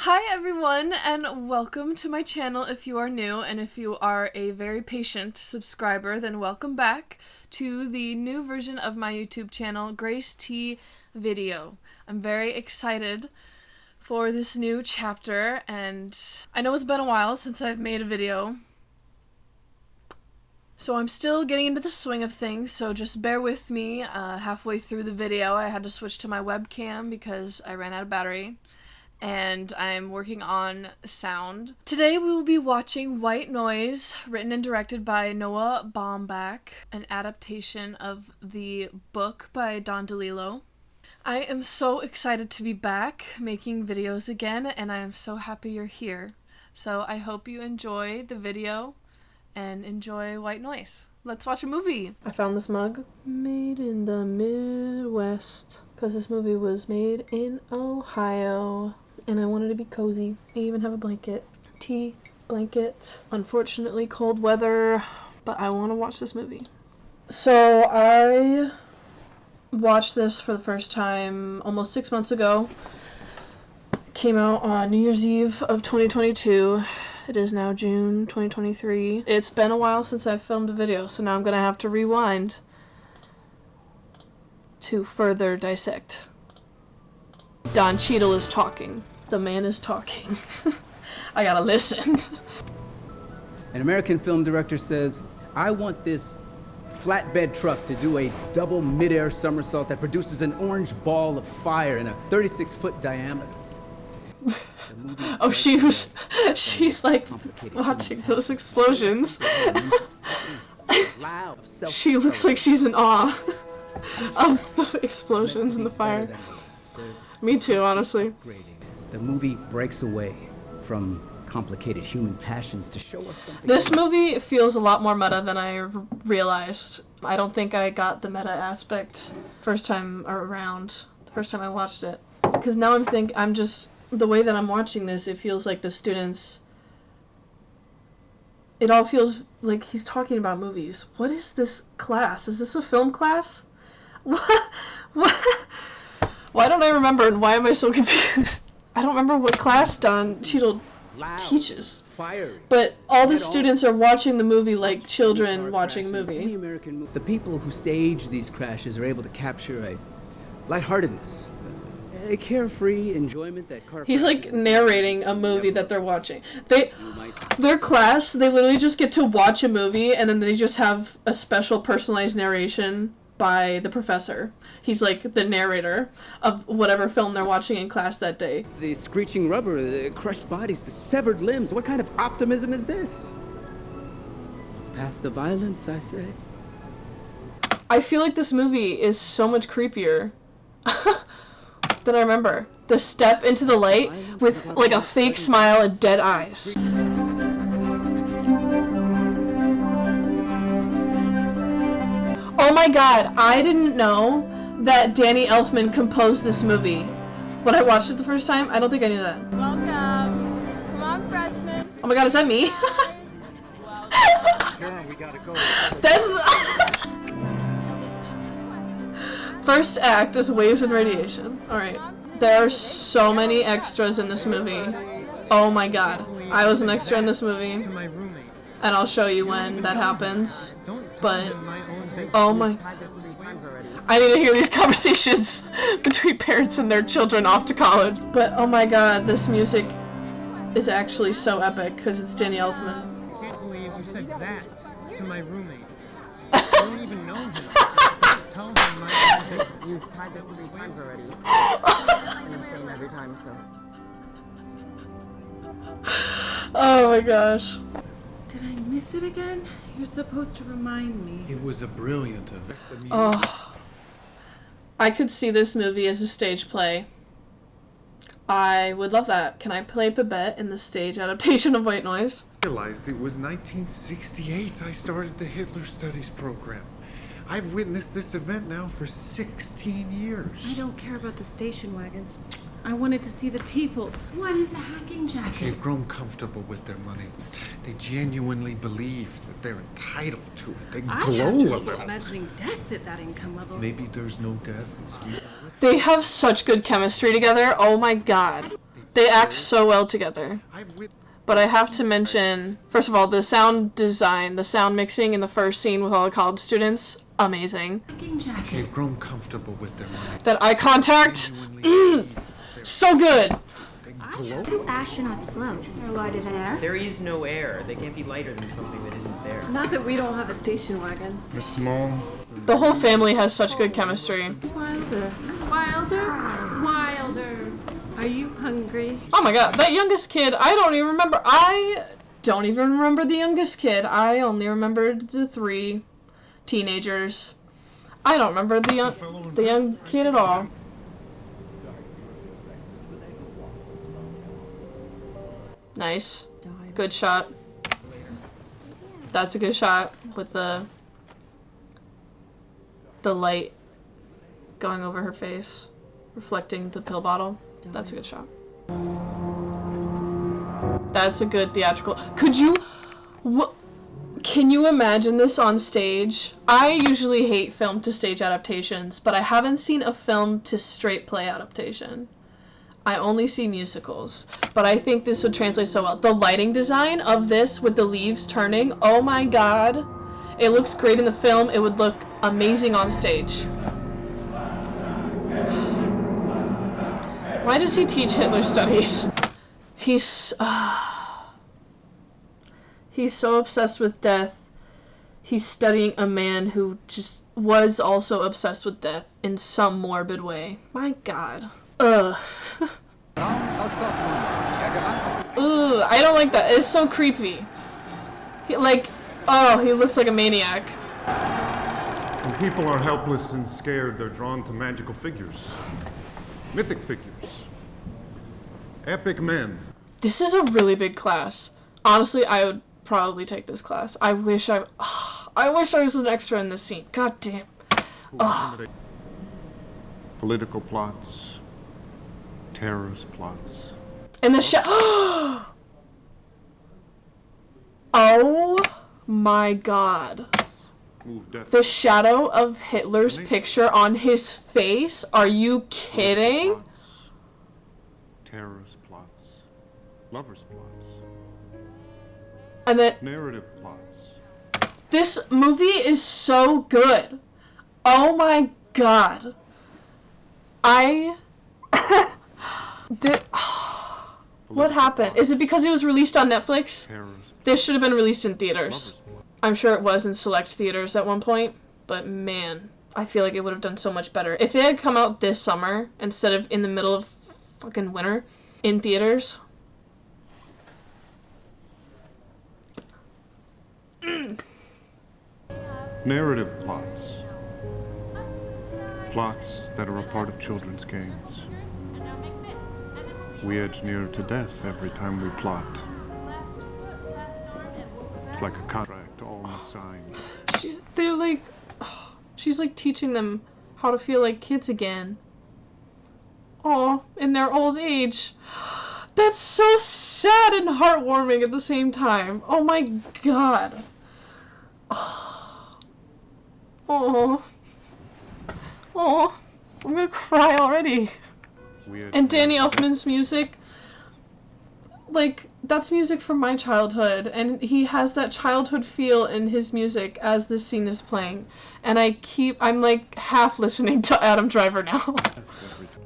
Hi everyone, and welcome to my channel if you are new, and if you are a very patient subscriber, then welcome back to the new version of my YouTube channel, Grace T Video. I'm very excited for this new chapter, and I know it's been a while since I've made a video, so I'm still getting into the swing of things, so just bear with me. Halfway through the video I had to switch to my webcam because I ran out of battery. And I'm working on sound. Today we will be watching White Noise, written and directed by Noah Baumbach, an adaptation of the book by Don DeLillo. I am so excited to be back making videos again, and I am so happy you're here. So I hope you enjoy the video and enjoy White Noise. Let's watch a movie. I found this mug. Made in the Midwest. Because this movie was made in Ohio. And I wanted to be cozy. I even have a blanket. Tea, blanket. Unfortunately, cold weather, but I want to watch this movie. So I watched this for the first time almost 6 months ago. Came out on New Year's Eve of 2022. It is now June 2023. It's been a while since I've filmed a video, so now I'm gonna have to rewind to further dissect. Don Cheadle is talking. The man is talking. I gotta listen. An American film director says, I want this flatbed truck to do a double midair somersault that produces an orange ball of fire in a 36-foot diameter. Oh, she liked watching those explosions. She looks like she's in awe of the explosions and the fire. Me too, honestly. The movie breaks away from complicated human passions to show us something. This movie feels a lot more meta than I realized. I don't think I got the meta aspect first time around, the first time I watched it. Because now the way that I'm watching this, it feels like the students, it all feels like he's talking about movies. What is this class? Is this a film class? What? Why don't I remember, and why am I so confused? I don't remember what class Don Cheadle teaches. But all the students are watching the movie like children watching a movie. The people who stage these crashes are able to capture a lightheartedness, a carefree enjoyment that He's like narrating a movie that they're watching. Their class, they literally just get to watch a movie, and then they just have a special personalized narration by the professor. He's like the narrator of whatever film they're watching in class that day. The screeching rubber, the crushed bodies, the severed limbs. What kind of optimism is this? Past the violence, I say. I feel like this movie is so much creepier than I remember. The step into the light with like a fake smile and dead eyes. Oh my god, I didn't know that Danny Elfman composed this movie. When I watched it the first time, I don't think I knew that. Welcome. Come on, freshmen. Oh my god, is that me? We gotta go. That's First act is Waves and Radiation. Alright. There are so many extras in this movie. Oh my god. I was an extra in this movie. And I'll show you when that happens. But oh my, I need to hear these conversations between parents and their children off to college. But oh my god, this music is actually so epic because it's Danny Elfman. I can't believe you said that to my roommate. I don't even know him. Tell him You've tried this 3 times already. And the same every time, so. Oh my gosh. Did I miss it again? You're supposed to remind me. It was a brilliant event. Oh, I could see this movie as a stage play. I would love that. Can I play Babette in the stage adaptation of White Noise? I realized it was 1968 I started the Hitler Studies program. I've witnessed this event now for 16 years. I don't care about the station wagons. I wanted to see the people. What is a hacking jacket? They've grown comfortable with their money. They genuinely believe that they're entitled to it. They I glow have a trouble little. imagining death at that income level. Maybe there's no death. They have such good chemistry together. Oh my god. They'd They act so well together. I've wit- But I have to mention, first of all, the sound design, the sound mixing in the first scene with all the college students, amazing. Hacking jacket. They've grown comfortable with their money. That eye contact, so good. Glow. Do astronauts float? Or lighter than air? There is no air. They can't be lighter than something that isn't there. Not that we don't have a station wagon. They're small. The whole family has such good chemistry. Wilder. Wilder? Wilder. Are you hungry? Oh my god, that youngest kid, I don't even remember. I don't even remember the youngest kid. I only remembered the 3 teenagers. I don't remember the young kid at all. Nice. Good shot. That's a good shot with the light going over her face, reflecting the pill bottle. That's a good shot. That's a good theatrical. Could you... Can you imagine this on stage? I usually hate film to stage adaptations, but I haven't seen a film to straight play adaptation. I only see musicals, but I think this would translate so well. The lighting design of this with the leaves turning, oh my god. It looks great in the film. It would look amazing on stage. Why does he teach Hitler studies? He's so obsessed with death. He's studying a man who just was also obsessed with death in some morbid way. My god. Ugh. Ugh, I don't like that. It's so creepy. He looks like a maniac. When people are helpless and scared, they're drawn to magical figures. Mythic figures. Epic men. This is a really big class. Honestly, I would probably take this class. I wish I was an extra in this scene. God damn. Political plots. Terrorist plots. And the oh my god. Move death. The shadow of Hitler's picture on his face? Are you kidding? Plots. Terrorist plots. Lovers plots. And then Narrative plots. this movie is so good. Oh my god. What happened? Is it because it was released on Netflix? Terrorist This should have been released in theaters. lovers plots. I'm sure it was in select theaters at one point, but man, I feel like it would have done so much better. If it had come out this summer instead of in the middle of fucking winter in theaters. Narrative plots. Plots that are a part of children's games. We edge nearer to death every time we plot. It's like a contract, all signed. She's like teaching them how to feel like kids again. Oh, in their old age. That's so sad and heartwarming at the same time. Oh my god. Oh. Oh. I'm gonna cry already. And Danny Elfman's music, like, that's music from my childhood, and he has that childhood feel in his music as this scene is playing. And I'm like half listening to Adam Driver now.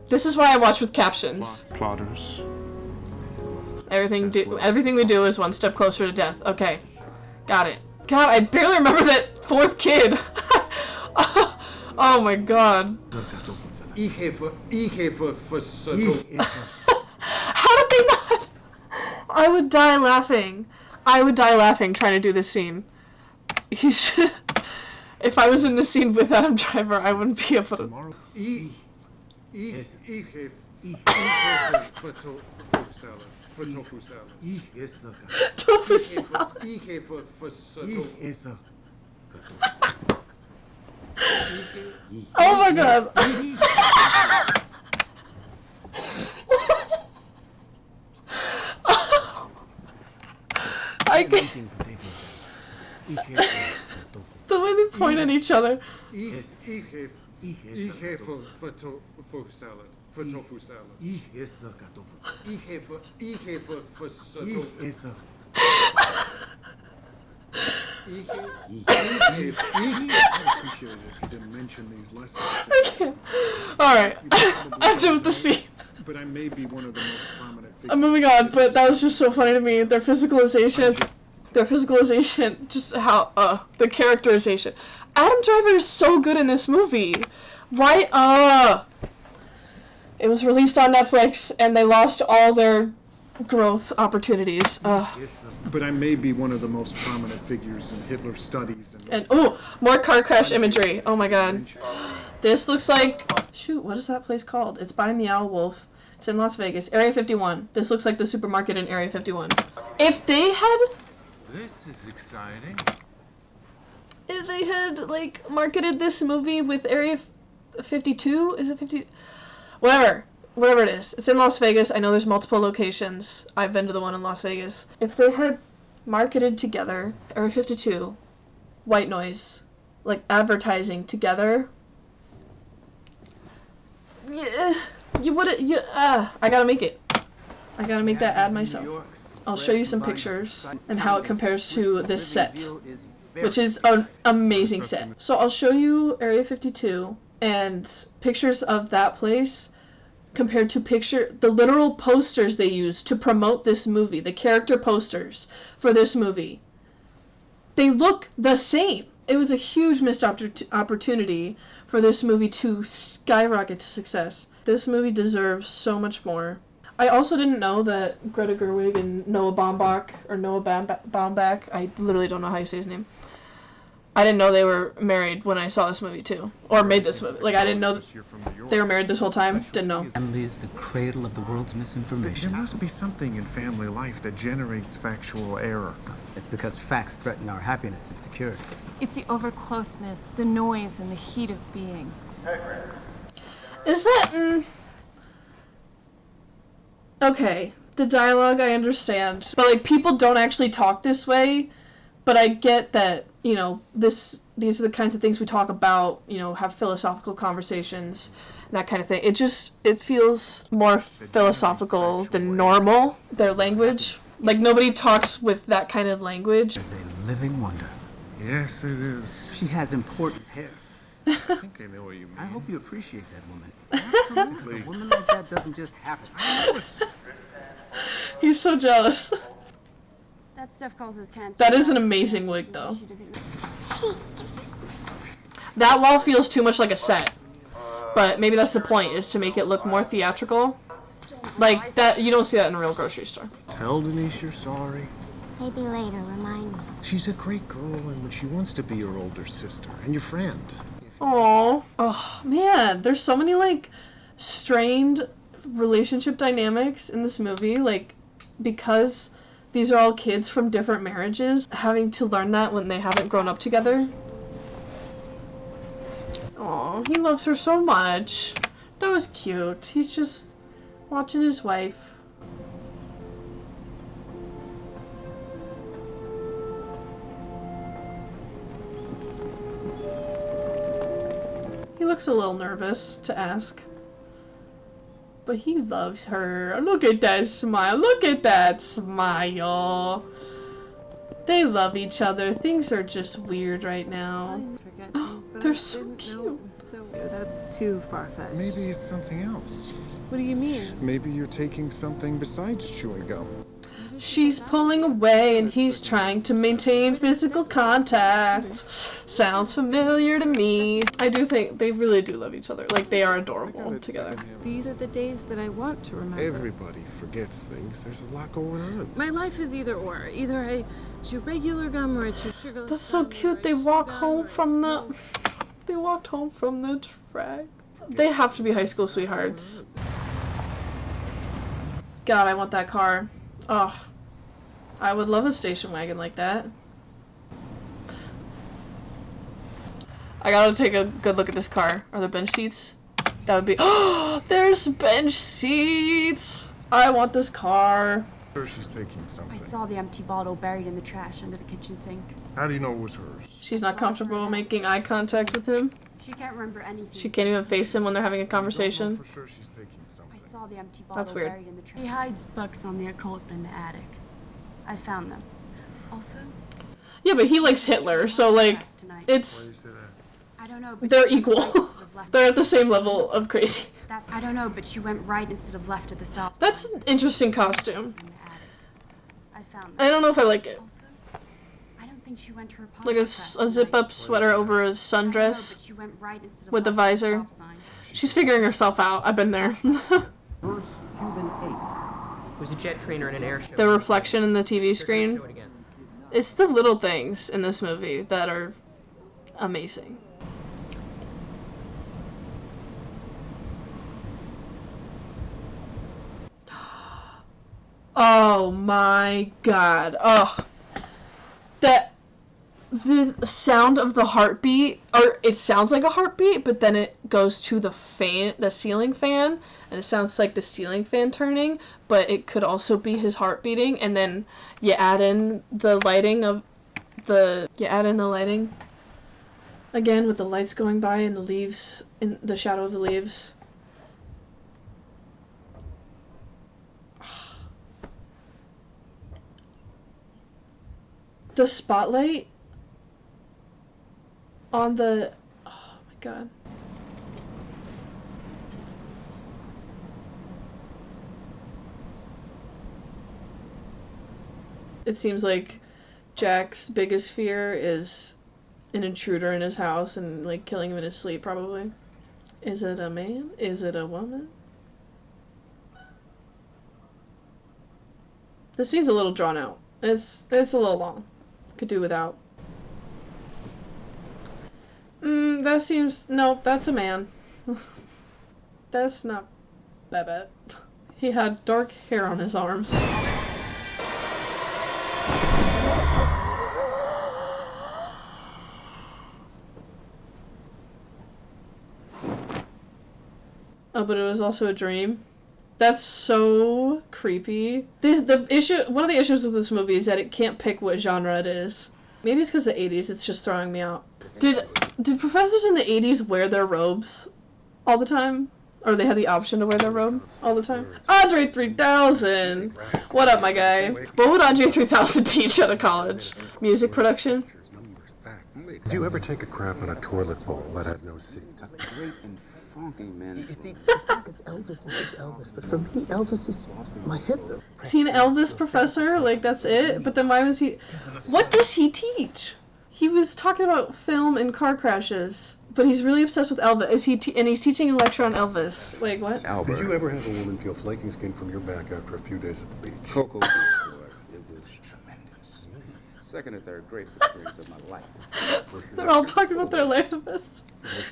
This is why I watch with captions. Plotters. Everything we do is one step closer to death. Okay. Got it. God, I barely remember that 4th kid. Oh my god. How did they not? I would die laughing. I would die laughing trying to do this scene. He should. If I was in the scene with Adam Driver, I wouldn't be able to. Tofu salad. Oh my god. I can. The way they point at each other. Salad. for tofu salad. Ich esse Kartoffeln. Ich habe for tofu. Ich esse. Ich appreciate it if you didn't mention these lessons. Alright. I jumped the scene. But I may be one of the most prominent figures. I'm moving on, but that was just so funny to me. Their physicalization, just how, the characterization. Adam Driver is so good in this movie. Why, it was released on Netflix, and they lost all their growth opportunities. But I may be one of the most prominent figures in Hitler's studies. And, more car crash imagery. Oh my god. This looks like, shoot, what is that place called? It's by Meow Wolf. It's in Las Vegas. Area 51. This looks like the supermarket in Area 51. If they had... This is exciting. If they had, like, marketed this movie with Area 52? Is it 50? Whatever it is. It's in Las Vegas. I know there's multiple locations. I've been to the one in Las Vegas. If they had marketed together, Area 52, White Noise, like, advertising together... Yeah... You wouldn't, I gotta make it. I gotta make that ad myself. I'll show you some pictures and how it compares to this set, which is an amazing set. So I'll show you Area 52 and pictures of that place compared to the literal posters they used to promote this movie, the character posters for this movie. They look the same. It was a huge missed opportunity for this movie to skyrocket to success. This movie deserves so much more. I also didn't know that Greta Gerwig and Noah Baumbach, I literally don't know how you say his name. I didn't know they were married when I saw this movie too, or made this movie. Like, I didn't know they were married this whole time. Didn't know. Family is the cradle of the world's misinformation. There must be something in family life that generates factual error. It's because facts threaten our happiness and security. It's the over-closeness, the noise, and the heat of being. Is that, okay, the dialogue I understand, but like people don't actually talk this way, but I get that, you know, these are the kinds of things we talk about, you know, have philosophical conversations, that kind of thing. It feels more philosophical than normal, their language. Like, nobody talks with that kind of language. It's a living wonder. Yes, it is. She has important hair. I think I know what you mean. I hope you appreciate that woman. Absolutely. A woman like that doesn't just happen. He's so jealous. That stuff causes cancer. That is an amazing wig, though. That wall feels too much like a set. But maybe that's the point, is to make it look more theatrical. Like, that, you don't see that in a real grocery store. Tell Denise you're sorry. Maybe later, remind me. She's a great girl, and she wants to be your older sister and your friend. Aww. Oh, man. There's so many, like, strained relationship dynamics in this movie. Like, because these are all kids from different marriages, having to learn that when they haven't grown up together. Aw, he loves her so much. That was cute. He's just watching his wife. He looks a little nervous to ask. But he loves her. Look at that smile. Look at that smile. They love each other. Things are just weird right now. Oh, they're so cute. That's too far-fetched. Maybe it's something else. What do you mean? Maybe you're taking something besides chewing gum. She's pulling away and he's trying to maintain physical contact. Sounds familiar to me. I do think they really do love each other. Like, they are adorable together. These are the days that I want to remember. Everybody forgets things. There's a lot going on. My life is either or. Either I chew regular gum or I chew sugar. That's so cute. They walk home from the... They walked home from the track. They have to be high school sweethearts. God, I want that car. Ugh. I would love a station wagon like that. I gotta take a good look at this car. Are there bench seats? That would be... Oh, there's bench seats! I want this car. Sure, she's taking something. I saw the empty bottle buried in the trash under the kitchen sink. How do you know it was hers? She's not comfortable making eye contact with him. She can't remember anything. She can't even face him when they're having a conversation. For sure she's taking something. I saw the empty bottle That's weird. buried in the trash. He hides books on the occult in the attic. I found them. Also, Yeah, but he likes Hitler, so like, Why it's do you say that? I don't know. But they're she equal. went right instead of left They're at the same level of crazy. That's I don't know, but she went right instead of left at the stop sign. That's an interesting costume. In the attic. I found them. I don't know if I like it. Also, I don't think she went to her Like a zip-up sweater over a sundress But she went right instead of with the left at visor. stop sign. She's figuring herself out. I've been there. First Cuban ape was a jet trainer in an air show. The reflection in the TV They're gonna screen. show it again. It's the little things in this movie that are amazing. Oh my god. Oh. The sound of the heartbeat, or it sounds like a heartbeat, but then it goes to the ceiling fan, and it sounds like the ceiling fan turning, but it could also be his heart beating, and then you add in the lighting again with the lights going by and the leaves, in the shadow of the leaves. The spotlight on the, oh my god. It seems like Jack's biggest fear is an intruder in his house and like killing him in his sleep, probably. Is it a man? Is it a woman? This scene's a little drawn out. It's a little long. Could do without. That seems... Nope, that's a man. That's not Babette. He had dark hair on his arms. Oh, but it was also a dream. That's so creepy. The issue, one of the issues with this movie is that it can't pick what genre it is. Maybe it's because the 80s, it's just throwing me out. Did professors in the 80s wear their robes all the time? Or they had the option to wear their robe all the time? Andre 3000! What up, my guy? What would Andre 3000 teach at a college? Music production? Did you ever take a crap on a toilet bowl that had no seat? Great and funky, man. You see, because Elvis is just Elvis, but for me, Elvis is my Hitler. Is he an Elvis professor? Like, that's it? But then why was he... What does he teach? He was talking about film and car crashes, but he's really obsessed with Elvis. And he's teaching a lecture on Elvis. Like, what? Albert. Did you ever have a woman peel flaking skin from your back after a few days at the beach? Coco Beach, it was tremendous. Second or third greatest experience of my life. They're all talking about their life events.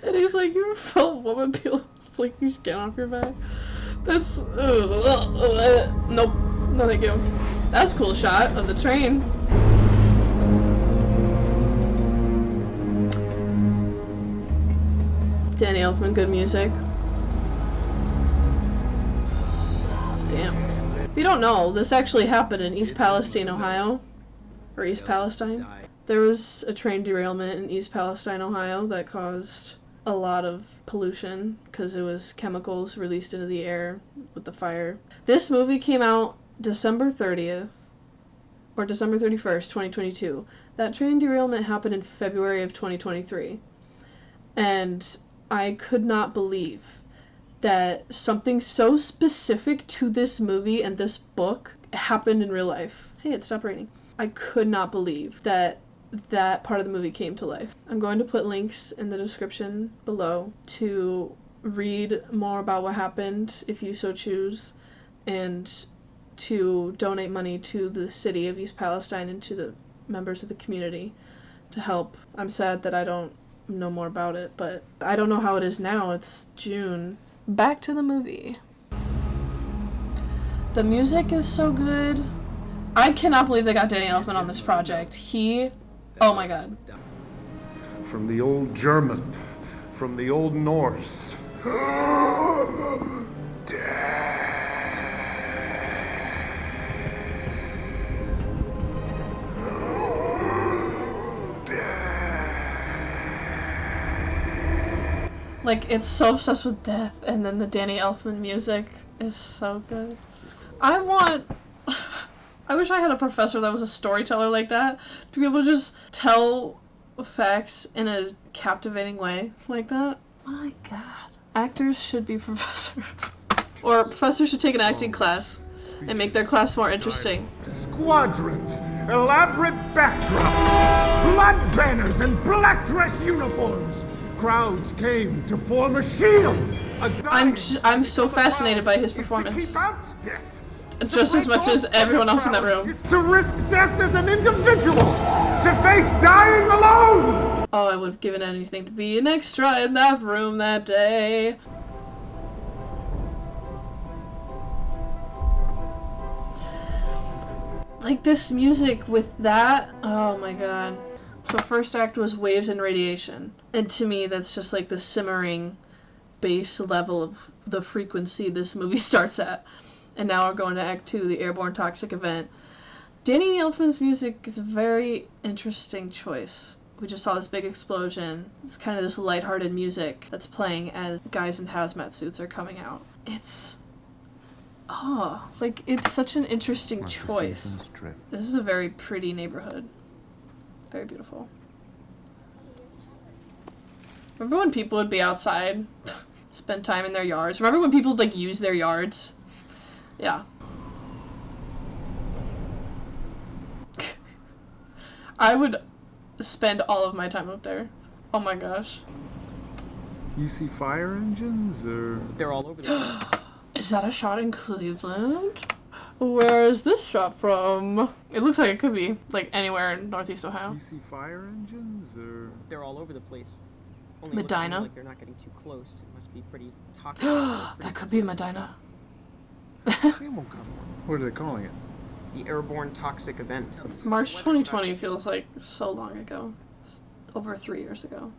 And he's like, you ever felt a woman peel flaking skin off your back? That's... nope. No, thank you. That's a cool shot of the train. Danny Elfman, good music. Damn. If you don't know, this actually happened in East Palestine, Ohio. Or East Palestine. There was a train derailment in East Palestine, Ohio that caused a lot of pollution because it was chemicals released into the air with the fire. This movie came out December 30th or December 31st, 2022. That train derailment happened in February of 2023. And I could not believe that something so specific to this movie and this book happened in real life. Hey, it stopped raining. I could not believe that that part of the movie came to life. I'm going to put links in the description below to read more about what happened if you so choose, and to donate money to the city of East Palestine and to the members of the community to help. I'm sad that I don't know more about it, but I don't know how it is now. It's June. Back to the movie. The music is so good. I cannot believe they got Danny Elfman on this project. Oh my god. From the old German, from the old Norse. Like, it's so obsessed with death, and then the Danny Elfman music is so good. I wish I had a professor that was a storyteller like that, to be able to just tell facts in a captivating way like that. My god. Actors should be professors. Or professors should take an acting class and make their class more interesting. Squadrons, elaborate backdrops, blood banners, and black dress uniforms. Crowds came to form a shield. I'm so fascinated by his performance. Just as much as everyone else in that room. To risk death as an individual, to face dying alone. Oh, I would have given anything to be an extra in that room that day. Like this music with that, oh my god. So first act was waves and radiation. And to me, that's just like the simmering base level of the frequency this movie starts at. And now we're going to Act 2, the airborne toxic event. Danny Elfman's music is a very interesting choice. We just saw this big explosion. It's kind of this lighthearted music that's playing as guys in hazmat suits are coming out. It's... oh, like, it's such an interesting choice. This is a very pretty neighborhood. Very beautiful. Remember when people would be outside, spend time in their yards? Remember when people would, like, use their yards? Yeah. I would spend all of my time up there. Oh my gosh. You see fire engines, or...? They're all over there. Is that a shot in Cleveland? Where is this shot from? It looks like it could be, like, anywhere in Northeast Ohio. You see fire engines, or...? They're all over the place. Only Medina? like they're not getting too close. It must be pretty toxic. That could be Medina. What are they calling it? The airborne toxic event. March 2020 feels like so long ago. It's over 3 years ago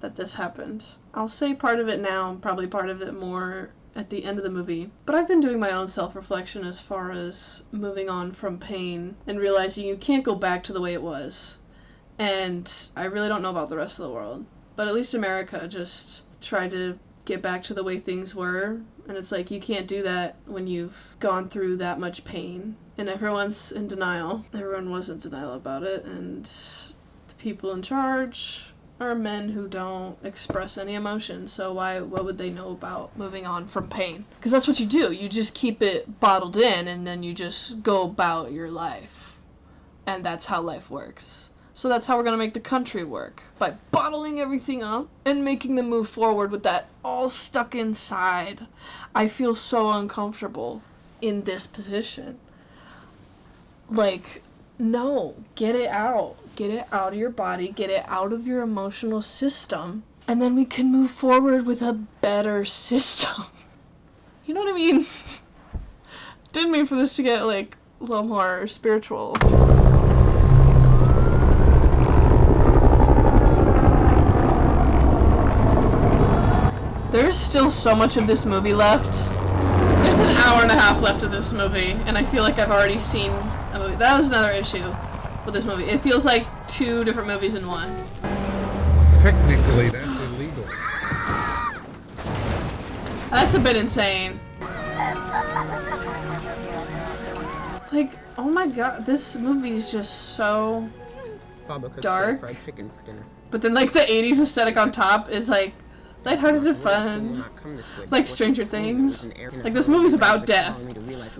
that this happened. I'll say part of it now, probably part of it more at the end of the movie. But I've been doing my own self-reflection as far as moving on from pain and realizing you can't go back to the way it was. And I really don't know about the rest of the world. But at least America just tried to get back to the way things were. And it's like, you can't do that when you've gone through that much pain. And everyone's in denial. Everyone was in denial about it. And the people in charge are men who don't express any emotion. So what would they know about moving on from pain? Because that's what you do. You just keep it bottled in and then you just go about your life. And that's how life works. So that's how we're gonna make the country work. By bottling everything up and making them move forward with that all stuck inside. I feel so uncomfortable in this position. Like, no, get it out. Get it out of your body, get it out of your emotional system, and then we can move forward with a better system. You know what I mean? Didn't mean for this to get, like, a little more spiritual. There's still so much of this movie left. There's an hour and a half left of this movie, and I feel like I've already seen a movie. That was another issue with this movie. It feels like 2 different movies in one. Technically, that's illegal. That's a bit insane. Like, oh my god, this movie is just so dark. Fried chicken for dinner. But then, like, the 80s aesthetic on top is, like, lighthearted and fun. Like Stranger Things. Like, this movie's about death.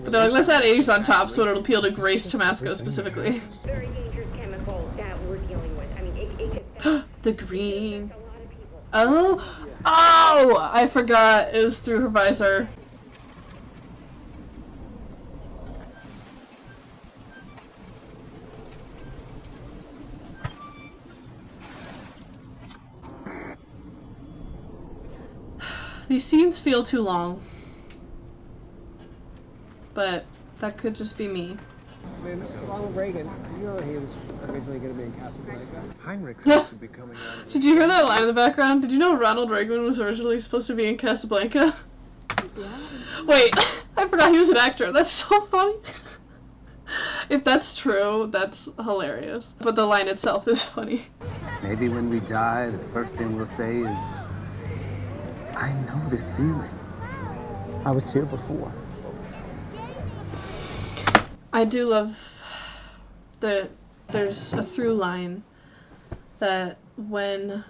But they're like, let's add 80s on top so it'll appeal to Grace Tomasco specifically. Very dangerous chemical that we're dealing with. I mean, it could... The green. Oh! Oh! I forgot. It was through her visor. These scenes feel too long. But that could just be me. I mean, Ronald Reagan, you know he was originally going to be in Casablanca. Heinrich seems to be coming out of Did you hear that line in the background? Did you know Ronald Reagan was originally supposed to be in Casablanca? Wait, I forgot he was an actor. That's so funny. If that's true, that's hilarious. But the line itself is funny. Maybe when we die, the first thing we'll say is, I know this feeling. I was here before. I do love that there's a through line that when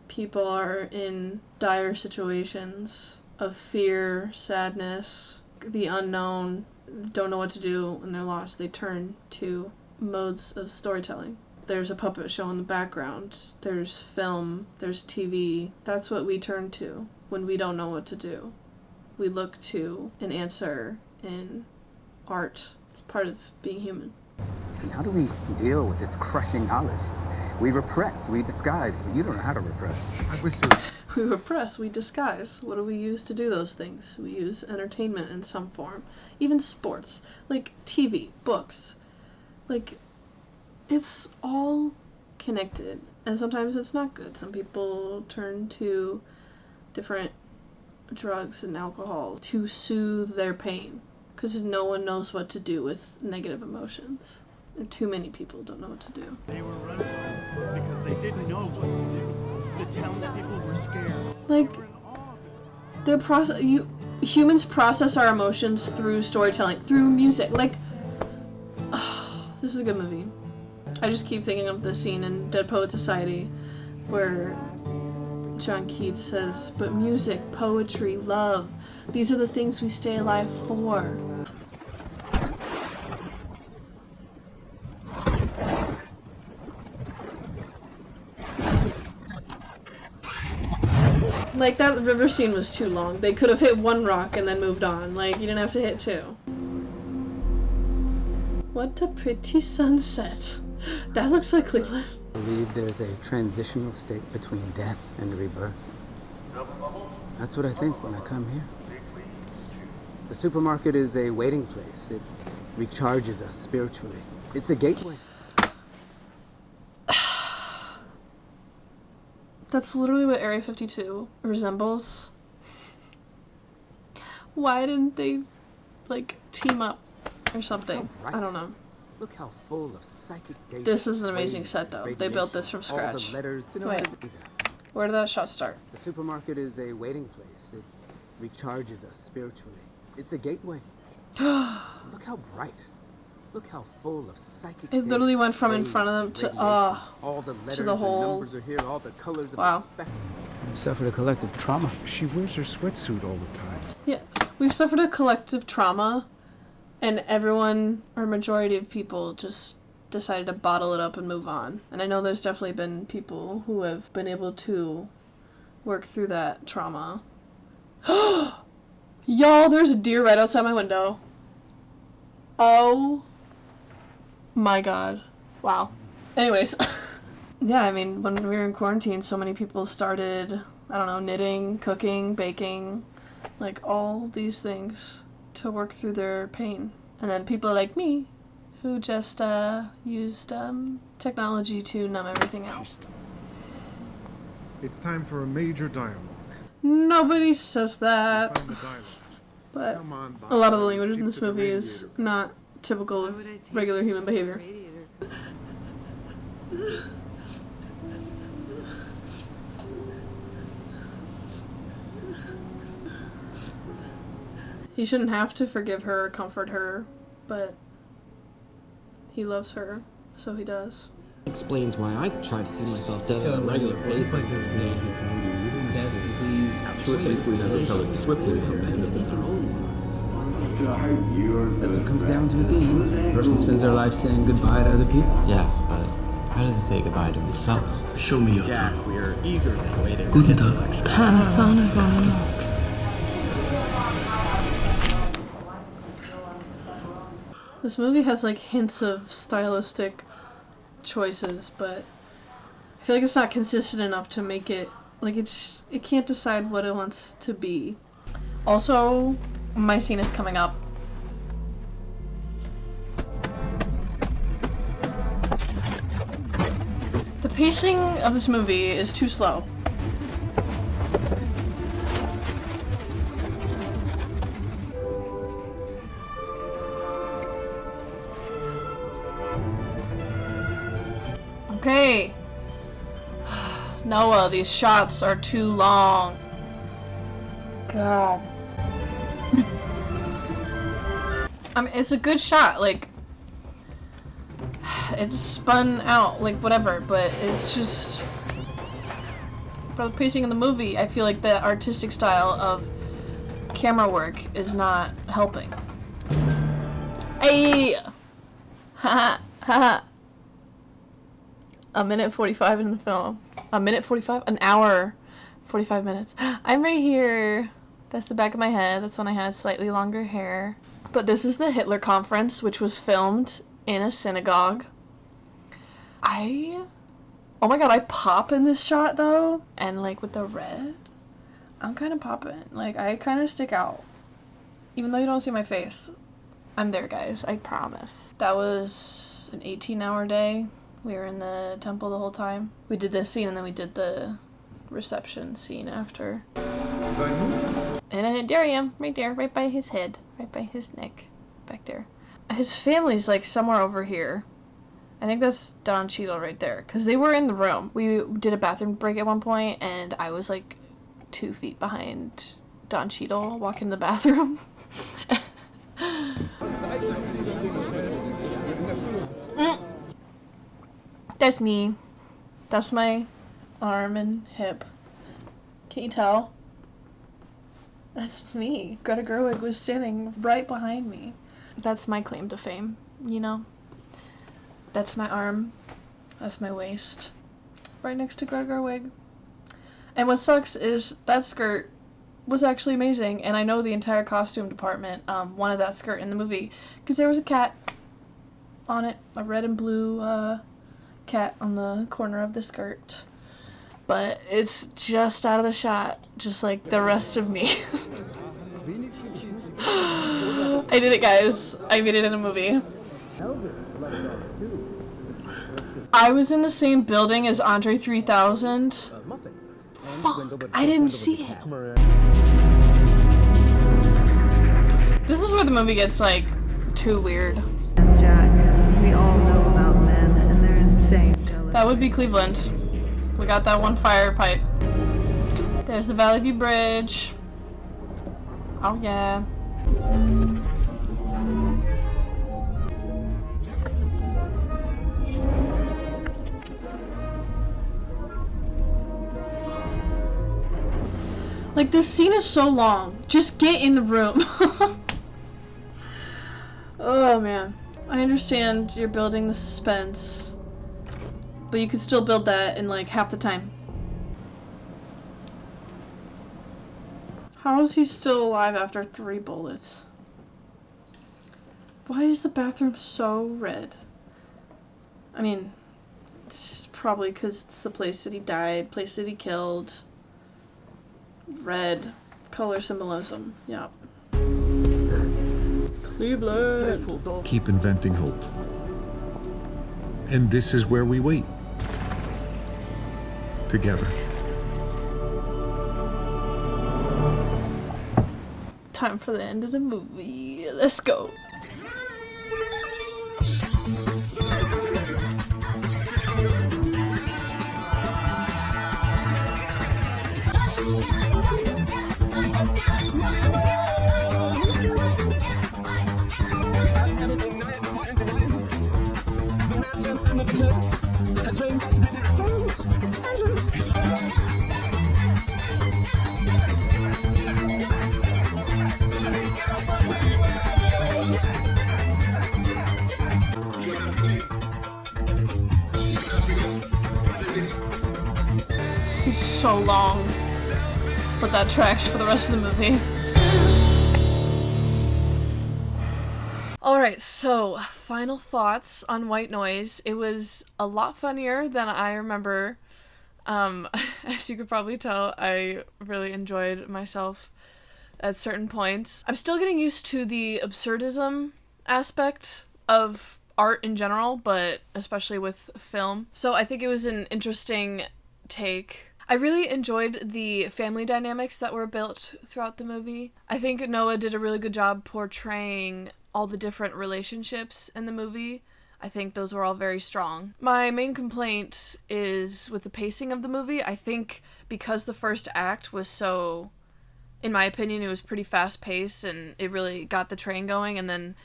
people are in dire situations of fear, sadness, the unknown, don't know what to do, and they're lost, they turn to modes of storytelling. There's a puppet show in the background, there's film, there's TV. That's what we turn to when we don't know what to do. We look to an answer in art. It's part of being human. And how do we deal with this crushing knowledge? We repress, we disguise, but you don't know how to repress. We repress, we disguise. What do we use to do those things? We use entertainment in some form. Even sports, like TV, books. Like, it's all connected. And sometimes it's not good. Some people turn to different drugs and alcohol to soothe their pain. Because no one knows what to do with negative emotions. Or too many people don't know what to do. They were run because they didn't know what to do. The townspeople were scared. Like, humans process our emotions through storytelling, through music. Like, this is a good movie. I just keep thinking of the scene in Dead Poet Society where John Keats says, but music, poetry, love, these are the things we stay alive for. Like, that river scene was too long. They could have hit one rock and then moved on. Like, you didn't have to hit two. What a pretty sunset. That looks like Cleveland. I believe there's a transitional state between death and rebirth. That's what I think when I come here. The supermarket is a waiting place. It recharges us spiritually. It's a gateway. That's literally what Area 52 resembles. Why didn't they, like, team up or something? Right. I don't know. Look how full of psychic data. This is an amazing set, though. They built this from scratch. All the letters to know Wait, how to do that. where did that shot start? The supermarket is a waiting place. It recharges us spiritually. It's a gateway. Look how bright. Look how full of psychic It literally data, went from in waves, front of them to, radiation. All the letters to the and whole... numbers are here, all the colors of Wow. the spectrum. You've suffered a collective trauma. She wears her sweatsuit all the time. Yeah, we've suffered a collective trauma, and everyone, or majority of people, just decided to bottle it up and move on. And I know there's definitely been people who have been able to work through that trauma. Y'all, there's a deer right outside my window. Oh my god. Wow. Anyways. Yeah, I mean, when we were in quarantine, so many people started, I don't know, knitting, cooking, baking, like all these things to work through their pain. And then people like me, who just used technology to numb everything out. It's time for a major dialogue. Nobody says that. Find the dialogue. But Come on, Bob. a lot of the Let's language in keep this to the movie is radiator. not typical of regular human behavior. He shouldn't have to forgive her or comfort her, but he loves her, so he does. Explains why I try to see myself dead on a regular basis. As it comes down to it, the person spends their life saying goodbye to other people. Yes, but how does he say goodbye to himself? Show me your Jack, we are eagerly waiting. Guten Tag. This movie has like hints of stylistic choices, but I feel like it's not consistent enough to make it like it can't decide what it wants to be. Also, my scene is coming up. The pacing of this movie is too slow. Okay. Noah, these shots are too long. God. I mean, it's a good shot, like, it just spun out, like, whatever, but it's just, for the pacing of the movie, I feel like the artistic style of camera work is not helping. Hey! Haha, haha. A minute 45 in the film. A minute 45? An hour 45 minutes. I'm right here. That's the back of my head. That's when I had slightly longer hair. But this is the Hitler Conference, which was filmed in a synagogue. Oh my god, I pop in this shot though. And like with the red, I'm kind of popping. Like I kind of stick out. Even though you don't see my face. I'm there, guys. I promise. That was an 18-hour day. We were in the temple the whole time. We did this scene and then we did the reception scene after. And there I am, right there, right by his head, right by his neck, back there. His family's like somewhere over here. I think that's Don Cheadle right there, because they were in the room. We did a bathroom break at one point, and I was like 2 feet behind Don Cheadle walking the bathroom. That's me. That's my arm and hip. Can you tell? That's me. Greta Gerwig was standing right behind me. That's my claim to fame, you know? That's my arm. That's my waist. Right next to Greta Gerwig. And what sucks is that skirt was actually amazing, and I know the entire costume department wanted that skirt in the movie, because there was a cat on it, a red and blue cat on the corner of the skirt. But it's just out of the shot, just like the rest of me. I did it, guys. I made it in a movie. I was in the same building as Andre 3000. Fuck, I didn't see it. This is where the movie gets, like, too weird. Jack, we all know about men and they're insane. That would be Cleveland. We got that one fire pipe. There's the Valley View Bridge. Oh yeah. Like, this scene is so long. Just get in the room. Oh man. I understand you're building the suspense, but you could still build that in like half the time. How is he still alive after 3 bullets? Why is the bathroom so red? I mean, it's probably because it's the place that he died, place that he killed. Red. Color symbolism. Yep. Cleveland. Keep inventing hope. And this is where we wait. Together. Time for the end of the movie. Let's go. This is so long, but that tracks for the rest of the movie. Alright, so final thoughts on White Noise. It was a lot funnier than I remember. As you could probably tell, I really enjoyed myself at certain points. I'm still getting used to the absurdism aspect of art in general, but especially with film. So I think it was an interesting take. I really enjoyed the family dynamics that were built throughout the movie. I think Noah did a really good job portraying all the different relationships in the movie. I think those were all very strong. My main complaint is with the pacing of the movie. I think because the first act was so in my opinion, it was pretty fast-paced, and it really got the train going, and then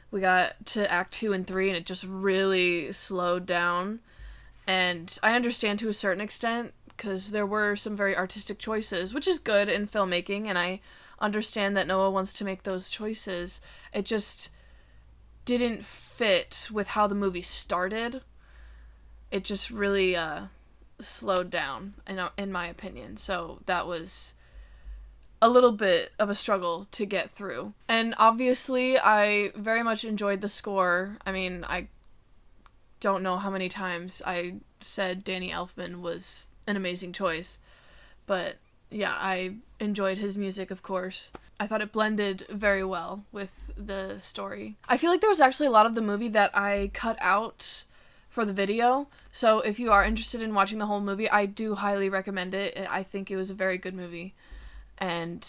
we got to Act 2 and 3, and it just really slowed down. And I understand to a certain extent, because there were some very artistic choices, which is good in filmmaking, and I understand that Noah wants to make those choices. It just didn't fit with how the movie started. It just really slowed down, in my opinion. So that was a little bit of a struggle to get through. And obviously, I very much enjoyed the score. I mean, I don't know how many times I said Danny Elfman was an amazing choice. But yeah, I enjoyed his music, of course. I thought it blended very well with the story. I feel like there was actually a lot of the movie that I cut out for the video. So if you are interested in watching the whole movie, I do highly recommend it. I think it was a very good movie, and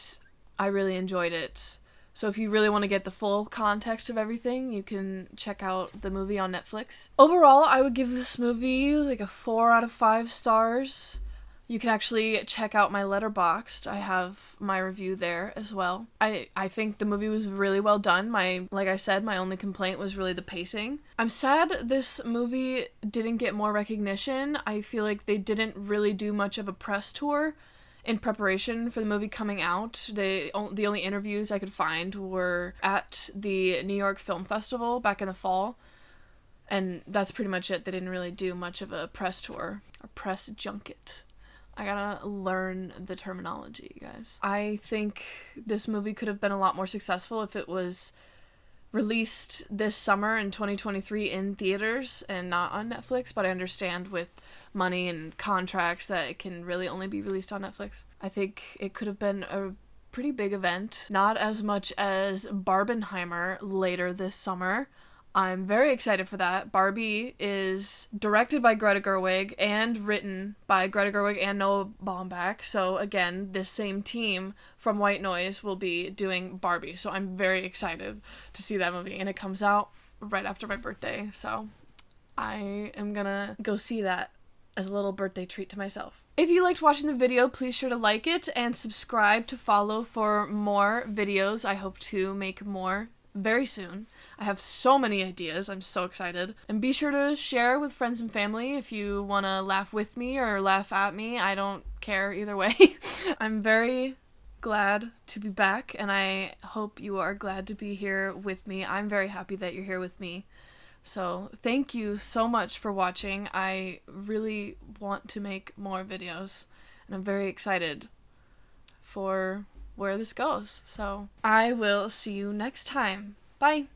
I really enjoyed it. So if you really want to get the full context of everything, you can check out the movie on Netflix. Overall, I would give this movie like a 4 out of 5 stars. You can actually check out my Letterboxd. I have my review there as well. I think the movie was really well done. Like I said, my only complaint was really the pacing. I'm sad this movie didn't get more recognition. I feel like they didn't really do much of a press tour in preparation for the movie coming out. The only interviews I could find were at the New York Film Festival back in the fall. And that's pretty much it. They didn't really do much of a press tour or press junket. I gotta learn the terminology, you guys. I think this movie could have been a lot more successful if it was released this summer in 2023 in theaters and not on Netflix, but I understand with money and contracts that it can really only be released on Netflix. I think it could have been a pretty big event, not as much as Barbenheimer later this summer. I'm very excited for that. Barbie is directed by Greta Gerwig and written by Greta Gerwig and Noah Baumbach. So again, this same team from White Noise will be doing Barbie. So I'm very excited to see that movie. And it comes out right after my birthday. So I am gonna go see that as a little birthday treat to myself. If you liked watching the video, please sure to like it and subscribe to follow for more videos. I hope to make more very soon. I have so many ideas. I'm so excited. And be sure to share with friends and family if you want to laugh with me or laugh at me. I don't care either way. I'm very glad to be back, and I hope you are glad to be here with me. I'm very happy that you're here with me. So thank you so much for watching. I really want to make more videos, and I'm very excited for where this goes. So I will see you next time. Bye.